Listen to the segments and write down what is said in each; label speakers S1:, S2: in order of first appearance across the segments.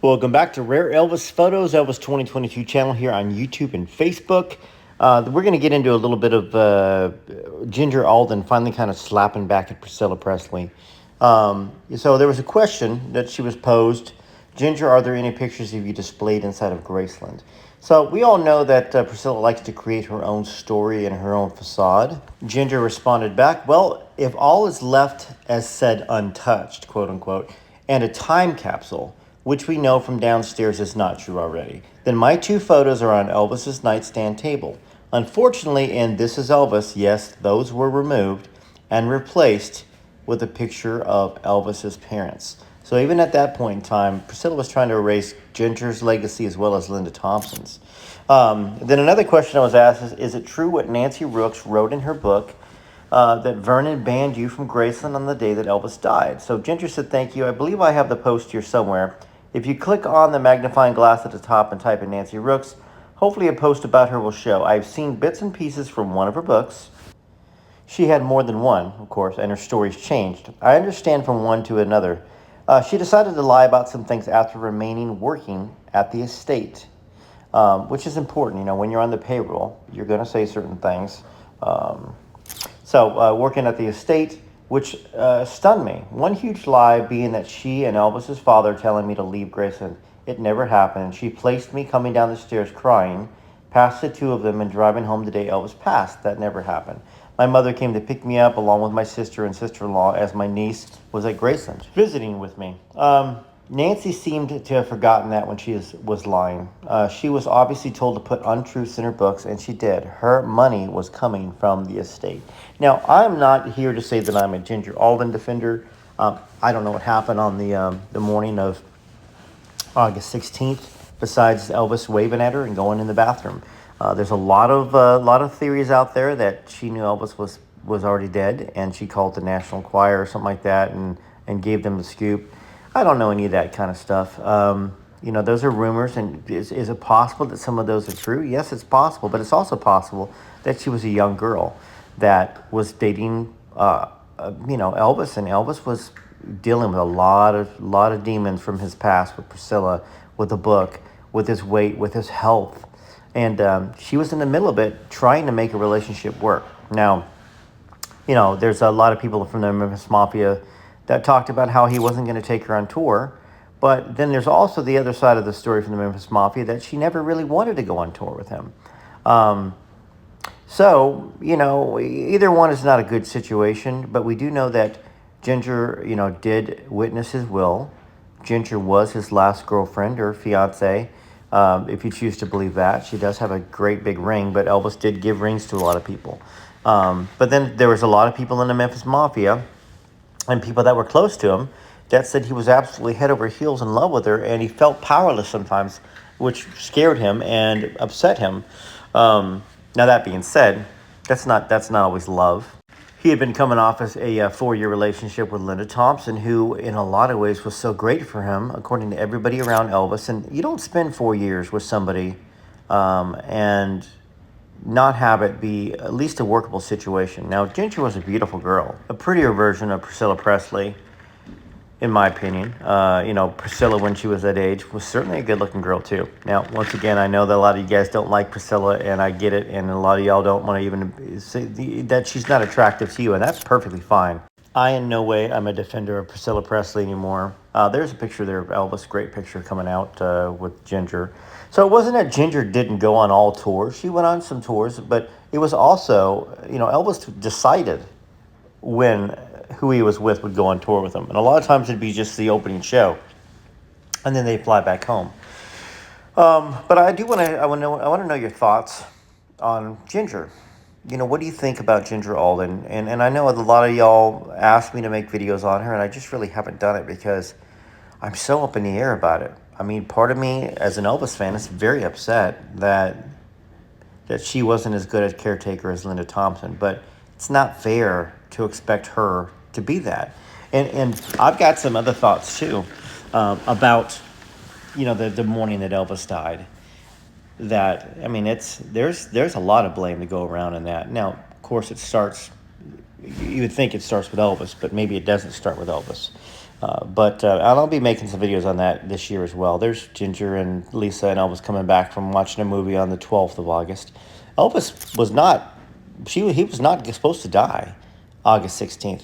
S1: Welcome back to Rare Elvis Photos, Elvis 2022 channel here on YouTube and Facebook. We're going to get into a little bit of Ginger Alden finally kind of slapping back at Priscilla Presley. So there was a question that she was posed. Ginger, are there any pictures of you displayed inside of Graceland? So we all know that Priscilla likes to create her own story and her own facade. Ginger responded back, well, if all is left as said untouched, quote unquote, and a time capsule, which we know from downstairs is not true already, then my two photos are on Elvis's nightstand table. Unfortunately, in This Is Elvis, yes, those were removed and replaced with a picture of Elvis's parents. So even at that point in time, Priscilla was trying to erase Ginger's legacy as well as Linda Thompson's. Then another question I was asked is it true what Nancy Rooks wrote in her book that Vernon banned you from Graceland on the day that Elvis died? So Ginger said, thank you. I believe I have the post here somewhere. If you click on the magnifying glass at the top and type in Nancy Rooks, hopefully a post about her will show. I've seen bits and pieces from one of her books. She had more than one, of course, and her stories changed. I understand from one to another. She decided to lie about some things after remaining working at the estate, which is important. You know, when you're on the payroll, you're going to say certain things. So working at the estate, which stunned me. One huge lie being that she and Elvis's father telling me to leave Graceland. It never happened. She placed me coming down the stairs crying, past the two of them, and driving home the day Elvis passed. That never happened. My mother came to pick me up along with my sister and sister-in-law as my niece was at Graceland visiting with me. Nancy seemed to have forgotten that when she was lying. She was obviously told to put untruths in her books, and she did. Her money was coming from the estate. Now, I'm not here to say that I'm a Ginger Alden defender. I don't know what happened on the morning of August 16th, besides Elvis waving at her and going in the bathroom. There's a lot of theories out there that she knew Elvis was already dead, and she called the National Enquirer or something like that and gave them the scoop. I don't know any of that kind of stuff. You know, those are rumors, and is it possible that some of those are true? Yes, it's possible, but it's also possible that she was a young girl that was dating, Elvis, and Elvis was dealing with a lot of demons from his past with Priscilla, with the book, with his weight, with his health, and she was in the middle of it, trying to make a relationship work. Now, you know, there's a lot of people from the Memphis Mafia that talked about how he wasn't going to take her on tour. But then there's also the other side of the story from the Memphis Mafia that she never really wanted to go on tour with him. So, you know, either one is not a good situation, but we do know that Ginger, you know, did witness his will. Ginger was his last girlfriend or fiance, if you choose to believe that. She does have a great big ring, but Elvis did give rings to a lot of people. But then there was a lot of people in the Memphis Mafia and people that were close to him that said he was absolutely head over heels in love with her, and he felt powerless sometimes, which scared him and upset him. Now that being said, that's not always love. He had been coming off as a 4-year relationship with Linda Thompson, who in a lot of ways was so great for him, according to everybody around Elvis. And you don't spend 4 years with somebody and not have it be at least a workable situation. Now, Ginger was a beautiful girl, a prettier version of Priscilla Presley, in my opinion. Priscilla, when she was that age, was certainly a good-looking girl, too. Now, once again, I know that a lot of you guys don't like Priscilla, and I get it, and a lot of y'all don't want to even say that she's not attractive to you, and that's perfectly fine. I, in no way, I'm a defender of Priscilla Presley anymore. There's a picture there of Elvis, great picture coming out with Ginger. So it wasn't that Ginger didn't go on all tours. She went on some tours, but it was also, you know, Elvis decided who he was with would go on tour with him. And a lot of times it'd be just the opening show, and then they'd fly back home. But I want to know your thoughts on Ginger. You know, what do you think about Ginger Alden? And I know a lot of y'all asked me to make videos on her, and I just really haven't done it because I'm so up in the air about it. I mean, part of me, as an Elvis fan, is very upset that she wasn't as good a caretaker as Linda Thompson. But it's not fair to expect her to be that. And I've got some other thoughts, too, about, you know, the morning that Elvis died. That, I mean, there's a lot of blame to go around in that. Now, of course, you would think it starts with Elvis, but maybe it doesn't start with Elvis. And I'll be making some videos on that this year as well. There's Ginger and Lisa and Elvis coming back from watching a movie on the 12th of August. Elvis was not, he was not supposed to die August 16th.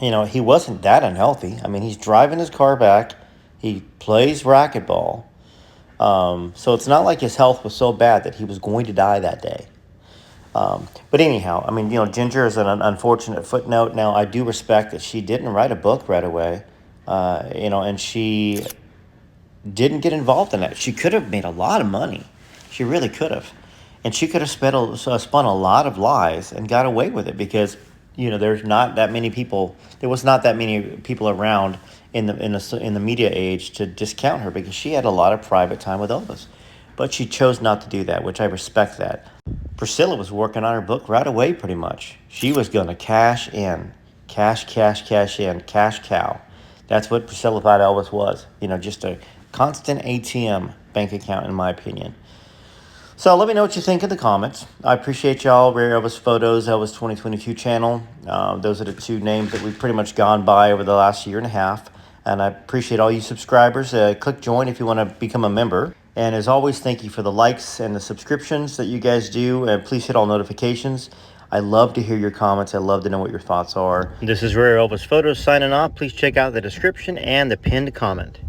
S1: You know, he wasn't that unhealthy. I mean, he's driving his car back. He plays racquetball. So it's not like his health was so bad that he was going to die that day. But anyhow, I mean, you know, Ginger is an unfortunate footnote. Now, I do respect that she didn't write a book right away, you know, and she didn't get involved in that. She could have made a lot of money. She really could have. And she could have spun a lot of lies and got away with it because, you know, there's not that many people. There was not that many people around in the media age to discount her because she had a lot of private time with Elvis. But she chose not to do that, which I respect that. Priscilla was working on her book right away, pretty much. She was going to cash in. Cash in. Cash cow. That's what Priscilla thought Elvis was. You know, just a constant ATM bank account, in my opinion. So let me know what you think in the comments. I appreciate y'all. Rare Elvis Photos, Elvis 2022 channel. Those are the two names that we've pretty much gone by over the last year and a half. And I appreciate all you subscribers. Click join if you want to become a member. And as always, thank you for the likes and the subscriptions that you guys do. And please hit all notifications. I love to hear your comments. I love to know what your thoughts are. This is Rare Elvis Photos signing off. Please check out the description and the pinned comment.